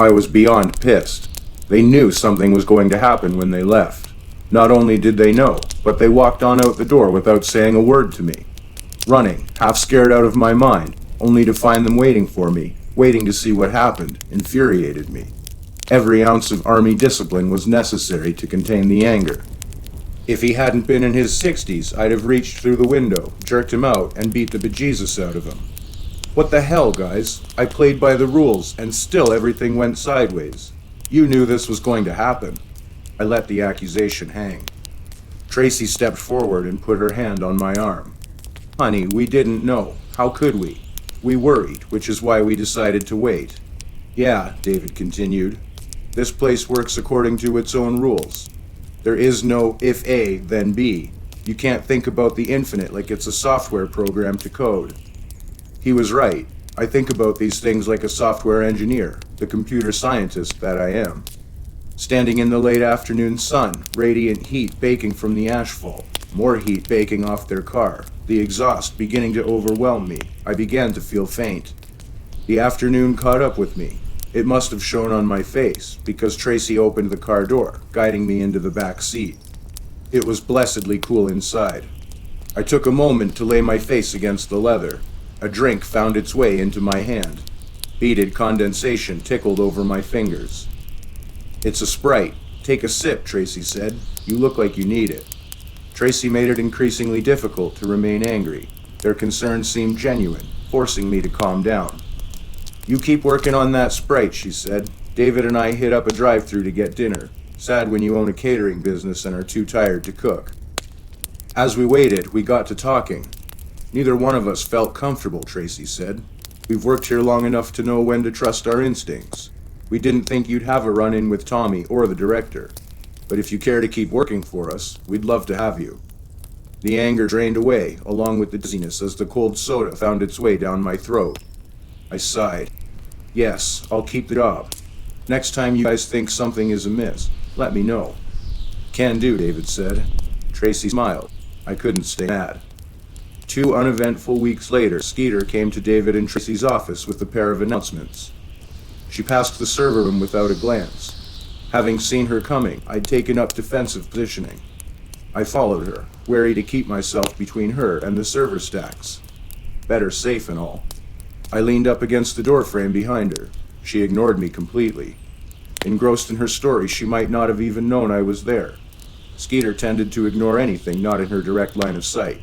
I was beyond pissed. They knew something was going to happen when they left. Not only did they know, but they walked on out the door without saying a word to me. Running, half scared out of my mind, only to find them waiting for me, waiting to see what happened, infuriated me. Every ounce of army discipline was necessary to contain the anger. If he hadn't been in his 60s, I'd have reached through the window, jerked him out, and beat the bejesus out of him. What the hell, guys? I played by the rules, and still everything went sideways. You knew this was going to happen. I let the accusation hang. Tracy stepped forward and put her hand on my arm. Honey, we didn't know. How could we? We worried, which is why we decided to wait. Yeah, David continued. This place works according to its own rules. There is no if A, then B. You can't think about the infinite like it's a software program to code. He was right. I think about these things like a software engineer, the computer scientist that I am. Standing in the late afternoon sun, radiant heat baking from the asphalt, more heat baking off their car, the exhaust beginning to overwhelm me, I began to feel faint. The afternoon caught up with me. It must have shown on my face, because Tracy opened the car door, guiding me into the back seat. It was blessedly cool inside. I took a moment to lay my face against the leather. A drink found its way into my hand. Beaded condensation tickled over my fingers. It's a Sprite. Take a sip, Tracy said. You look like you need it. Tracy made it increasingly difficult to remain angry. Their concerns seemed genuine, forcing me to calm down. You keep working on that Sprite, she said. David and I hit up a drive-thru to get dinner. Sad when you own a catering business and are too tired to cook. As we waited, we got to talking. Neither one of us felt comfortable, Tracy said. We've worked here long enough to know when to trust our instincts. We didn't think you'd have a run-in with Tommy or the director. But if you care to keep working for us, we'd love to have you. The anger drained away, along with the dizziness as the cold soda found its way down my throat. I sighed. Yes, I'll keep the job. Next time you guys think something is amiss, let me know. Can do, David said. Tracy smiled. I couldn't stay mad. 2 uneventful weeks later, Skeeter came to David and Tracy's office with a pair of announcements. She passed the server room without a glance. Having seen her coming, I'd taken up defensive positioning. I followed her, wary to keep myself between her and the server stacks. Better safe and all. I leaned up against the doorframe behind her. She ignored me completely. Engrossed in her story, she might not have even known I was there. Skeeter tended to ignore anything not in her direct line of sight.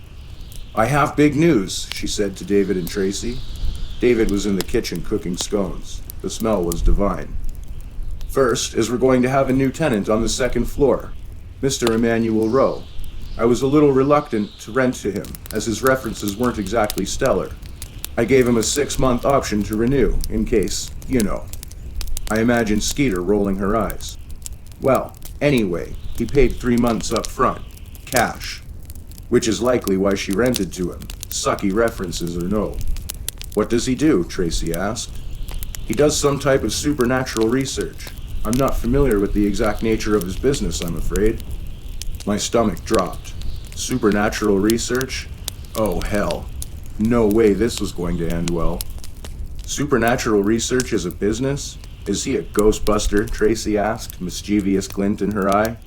I have big news, she said to David and Tracy. David was in the kitchen cooking scones. The smell was divine. First, is we're going to have a new tenant on the 2nd floor, Mr. Emmanuel Rowe. I was a little reluctant to rent to him, as his references weren't exactly stellar. I gave him a 6-month option to renew, in case, you know. I imagined Skeeter rolling her eyes. Well, anyway, he paid 3 months up front, cash. Which is likely why she rented to him, sucky references or no. What does he do? Tracy asked. He does some type of supernatural research. I'm not familiar with the exact nature of his business, I'm afraid. My stomach dropped. Supernatural research? Oh, hell. No way this was going to end well. Supernatural research is a business? Is he a ghostbuster? Tracy asked, mischievous glint in her eye.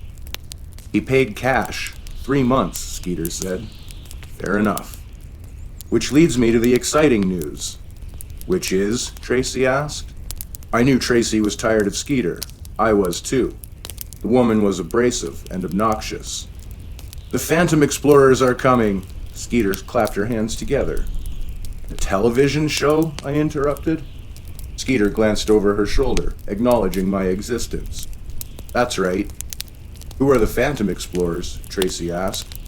He paid cash. 3 months, Skeeter said. Fair enough. Which leads me to the exciting news. Which is? Tracy asked. I knew Tracy was tired of Skeeter. I was too. The woman was abrasive and obnoxious. The Phantom Explorers are coming. Skeeter clapped her hands together. A television show? I interrupted. Skeeter glanced over her shoulder, acknowledging my existence. That's right. Who are the Phantom Explorers? Tracy asked.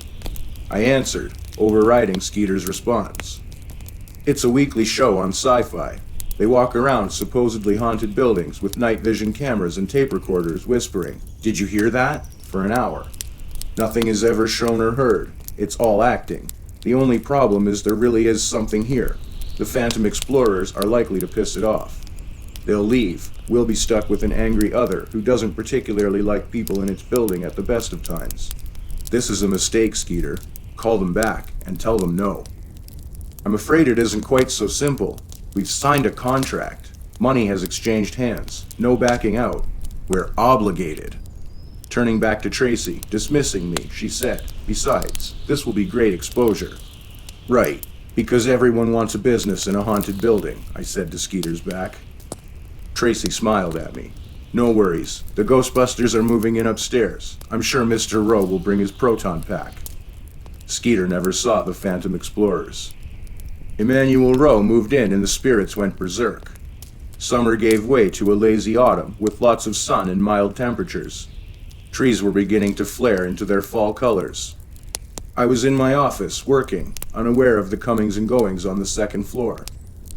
I answered, overriding Skeeter's response. It's a weekly show on Sci-Fi. They walk around supposedly haunted buildings with night vision cameras and tape recorders whispering, "Did you hear that?" for an hour. Nothing is ever shown or heard. It's all acting. The only problem is there really is something here. The Phantom Explorers are likely to piss it off. They'll leave. We'll be stuck with an angry other who doesn't particularly like people in its building at the best of times. This is a mistake, Skeeter. Call them back and tell them no. I'm afraid it isn't quite so simple. We've signed a contract. Money has exchanged hands. No backing out. We're obligated. Turning back to Tracy, dismissing me, she said, "Besides, this will be great exposure." "Right, because everyone wants a business in a haunted building," I said to Skeeter's back. Tracy smiled at me. "No worries. The Ghostbusters are moving in upstairs. I'm sure Mr. Rowe will bring his proton pack." Skeeter never saw the Phantom Explorers. Emmanuel Rowe moved in and the spirits went berserk. Summer gave way to a lazy autumn with lots of sun and mild temperatures. Trees were beginning to flare into their fall colors. I was in my office, working, unaware of the comings and goings on the second floor,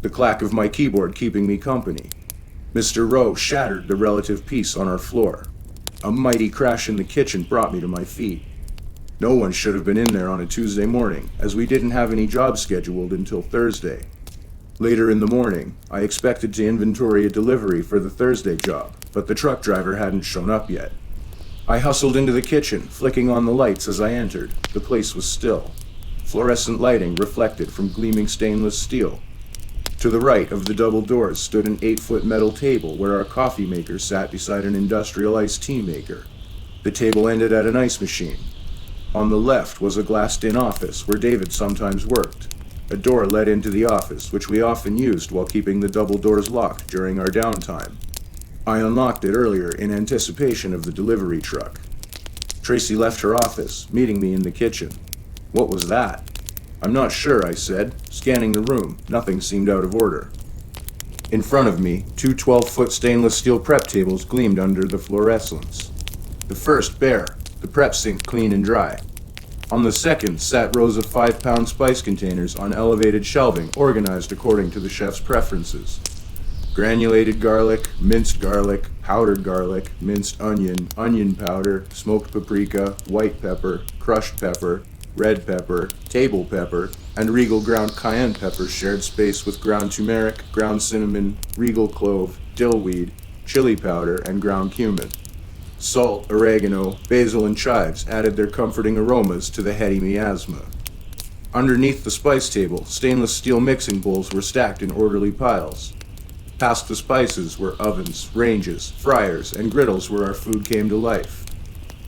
the clack of my keyboard keeping me company. Mr. Rowe shattered the relative peace on our floor. A mighty crash in the kitchen brought me to my feet. No one should have been in there on a Tuesday morning, as we didn't have any jobs scheduled until Thursday. Later in the morning, I expected to inventory a delivery for the Thursday job, but the truck driver hadn't shown up yet. I hustled into the kitchen, flicking on the lights as I entered. The place was still. Fluorescent lighting reflected from gleaming stainless steel. To the right of the double doors stood an 8-foot metal table where our coffee maker sat beside an industrial iced tea maker. The table ended at an ice machine. On the left was a glassed-in office where David sometimes worked. A door led into the office, which we often used while keeping the double doors locked during our downtime. I unlocked it earlier in anticipation of the delivery truck. Tracy left her office, meeting me in the kitchen. "What was that?" "I'm not sure," I said. Scanning the room, nothing seemed out of order. In front of me, two 12-foot stainless steel prep tables gleamed under the fluorescence. The first bare, the prep sink clean and dry. On the second sat rows of 5-pound spice containers on elevated shelving organized according to the chef's preferences. Granulated garlic, minced garlic, powdered garlic, minced onion, onion powder, smoked paprika, white pepper, crushed pepper, red pepper, table pepper, and Regal ground cayenne pepper shared space with ground turmeric, ground cinnamon, Regal clove, dillweed, chili powder, and ground cumin. Salt, oregano, basil, and chives added their comforting aromas to the heady miasma. Underneath the spice table, stainless steel mixing bowls were stacked in orderly piles. Past the spices were ovens, ranges, fryers, and griddles where our food came to life.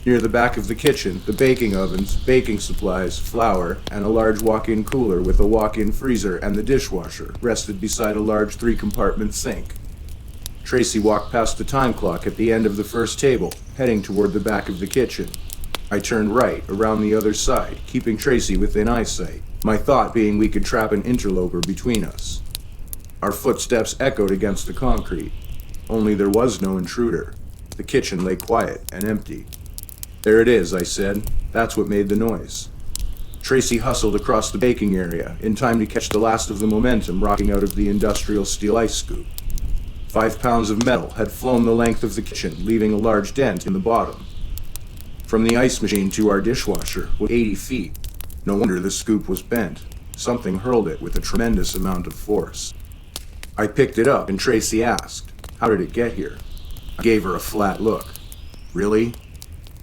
Near the back of the kitchen, the baking ovens, baking supplies, flour, and a large walk-in cooler with a walk-in freezer and the dishwasher rested beside a large 3-compartment sink. Tracy walked past the time clock at the end of the first table, heading toward the back of the kitchen. I turned right, around the other side, keeping Tracy within eyesight, my thought being we could trap an interloper between us. Our footsteps echoed against the concrete, only there was no intruder. The kitchen lay quiet and empty. "There it is," I said. "That's what made the noise." Tracy hustled across the baking area, in time to catch the last of the momentum rocking out of the industrial steel ice scoop. 5 pounds of metal had flown the length of the kitchen, leaving a large dent in the bottom. From the ice machine to our dishwasher was 80 feet. No wonder the scoop was bent. Something hurled it with a tremendous amount of force. I picked it up and Tracy asked, "How did it get here?" I gave her a flat look. "Really?"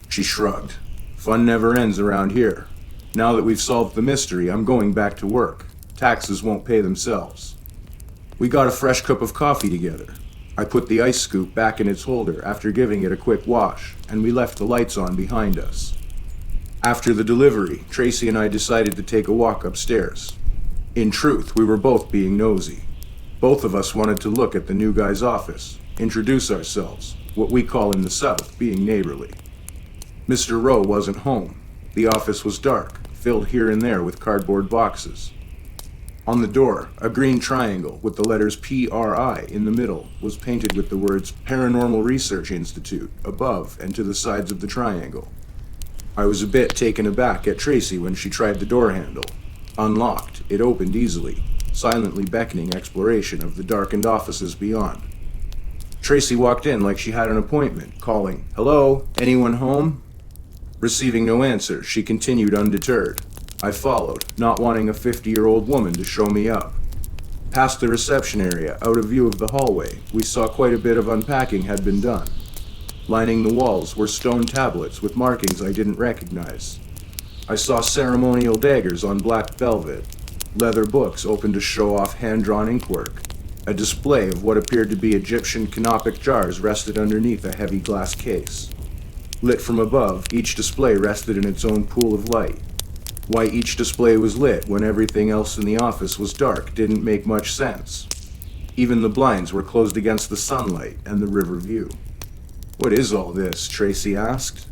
She shrugged. "Fun never ends around here. Now that we've solved the mystery, I'm going back to work. Taxes won't pay themselves." We got a fresh cup of coffee together. I put the ice scoop back in its holder after giving it a quick wash, and we left the lights on behind us. After the delivery, Tracy and I decided to take a walk upstairs. In truth, we were both being nosy. Both of us wanted to look at the new guy's office, introduce ourselves, what we call in the South being neighborly. Mr. Rowe wasn't home. The office was dark, filled here and there with cardboard boxes. On the door, a green triangle with the letters PRI in the middle was painted with the words Paranormal Research Institute above and to the sides of the triangle. I was a bit taken aback at Tracy when she tried the door handle. Unlocked, it opened easily, silently beckoning exploration of the darkened offices beyond. Tracy walked in like she had an appointment, calling, "Hello, anyone home?" Receiving no answer, she continued undeterred. I followed, not wanting a 50-year-old woman to show me up. Past the reception area, out of view of the hallway, we saw quite a bit of unpacking had been done. Lining the walls were stone tablets with markings I didn't recognize. I saw ceremonial daggers on black velvet, leather books open to show off hand-drawn inkwork, A display of what appeared to be Egyptian canopic jars rested underneath a heavy glass case. Lit from above, each display rested in its own pool of light. Why each display was lit when everything else in the office was dark didn't make much sense. Even the blinds were closed against the sunlight and the river view. "What is all this?" Tracy asked.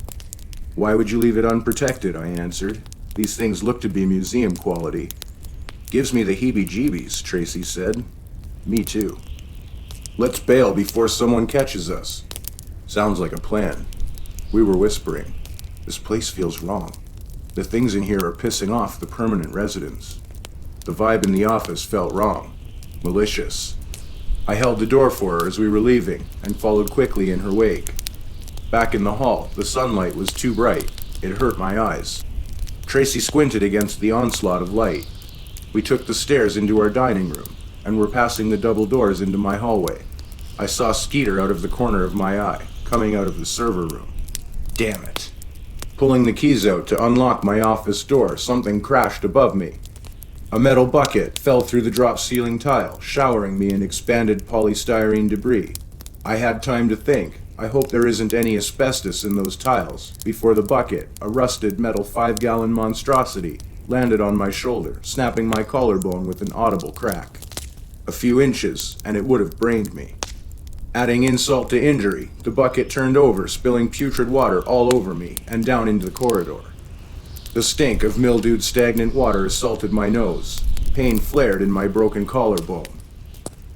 "Why would you leave it unprotected?" I answered. "These things look to be museum quality." "Gives me the heebie-jeebies," Tracy said. "Me too." "Let's bail before someone catches us." "Sounds like a plan." We were whispering. "This place feels wrong. The things in here are pissing off the permanent residents." The vibe in the office felt wrong. Malicious. I held the door for her as we were leaving, and followed quickly in her wake. Back in the hall, the sunlight was too bright. It hurt my eyes. Tracy squinted against the onslaught of light. We took the stairs into our dining room, and were passing the double doors into my hallway. I saw Skeeter out of the corner of my eye, coming out of the server room. Damn it. Pulling the keys out to unlock my office door, something crashed above me. A metal bucket fell through the drop ceiling tile, showering me in expanded polystyrene debris. I had time to think. I hope there isn't any asbestos in those tiles, before the bucket, a rusted metal 5-gallon monstrosity, landed on my shoulder, snapping my collarbone with an audible crack. A few inches, and it would have brained me. Adding insult to injury, the bucket turned over, spilling putrid water all over me and down into the corridor. The stink of mildewed stagnant water assaulted my nose. Pain flared in my broken collarbone.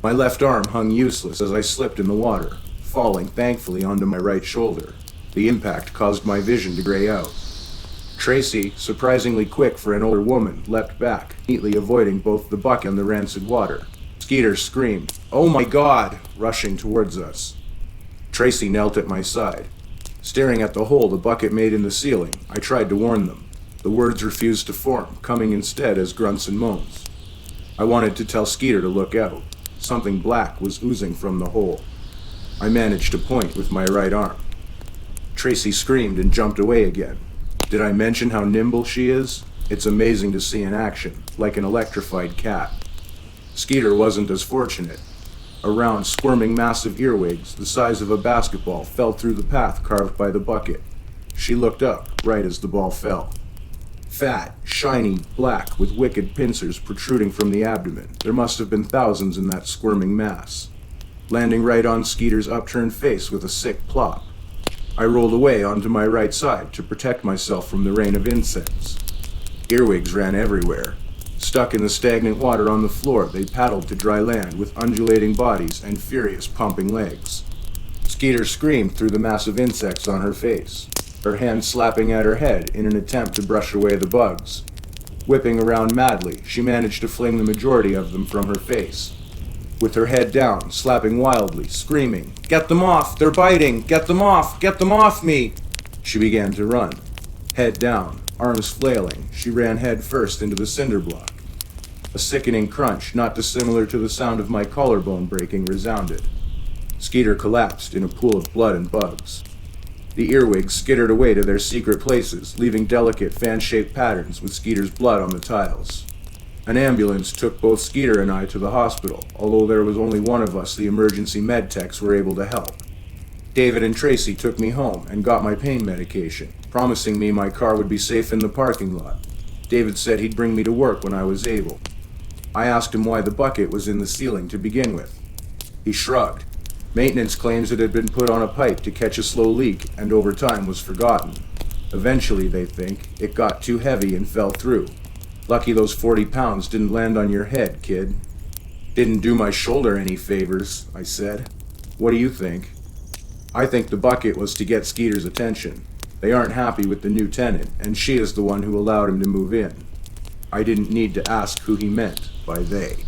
My left arm hung useless as I slipped in the water, falling thankfully onto my right shoulder. The impact caused my vision to gray out. Tracy, surprisingly quick for an older woman, leapt back, neatly avoiding both the bucket and the rancid water. Skeeter screamed, "Oh my God!" rushing towards us. Tracy knelt at my side. Staring at the hole the bucket made in the ceiling, I tried to warn them. The words refused to form, coming instead as grunts and moans. I wanted to tell Skeeter to look out. Something black was oozing from the hole. I managed to point with my right arm. Tracy screamed and jumped away again. Did I mention how nimble she is? It's amazing to see in action, like an electrified cat. Skeeter wasn't as fortunate. A round, squirming mass of earwigs, the size of a basketball, fell through the path carved by the bucket. She looked up, right as the ball fell. Fat, shiny, black, with wicked pincers protruding from the abdomen. There must have been thousands in that squirming mass. Landing right on Skeeter's upturned face with a sick plop. I rolled away onto my right side to protect myself from the rain of insects. Earwigs ran everywhere. Stuck in the stagnant water on the floor, they paddled to dry land with undulating bodies and furious pumping legs. Skeeter screamed through the mass of insects on her face, her hand slapping at her head in an attempt to brush away the bugs. Whipping around madly, she managed to fling the majority of them from her face. With her head down, slapping wildly, screaming, "Get them off! They're biting! Get them off! Get them off me!" She began to run. Head down, arms flailing, she ran head first into the cinder block. A sickening crunch, not dissimilar to the sound of my collarbone breaking, resounded. Skeeter collapsed in a pool of blood and bugs. The earwigs skittered away to their secret places, leaving delicate fan-shaped patterns with Skeeter's blood on the tiles. An ambulance took both Skeeter and I to the hospital, although there was only one of us the emergency med techs were able to help. David and Tracy took me home and got my pain medication, promising me my car would be safe in the parking lot. David said he'd bring me to work when I was able. I asked him why the bucket was in the ceiling to begin with. He shrugged. Maintenance claims it had been put on a pipe to catch a slow leak and over time was forgotten. Eventually, they think, it got too heavy and fell through. Lucky those 40 pounds didn't land on your head, kid. Didn't do my shoulder any favors, I said. What do you think? I think the bucket was to get Skeeter's attention. They aren't happy with the new tenant, and she is the one who allowed him to move in. I didn't need to ask who he meant by they.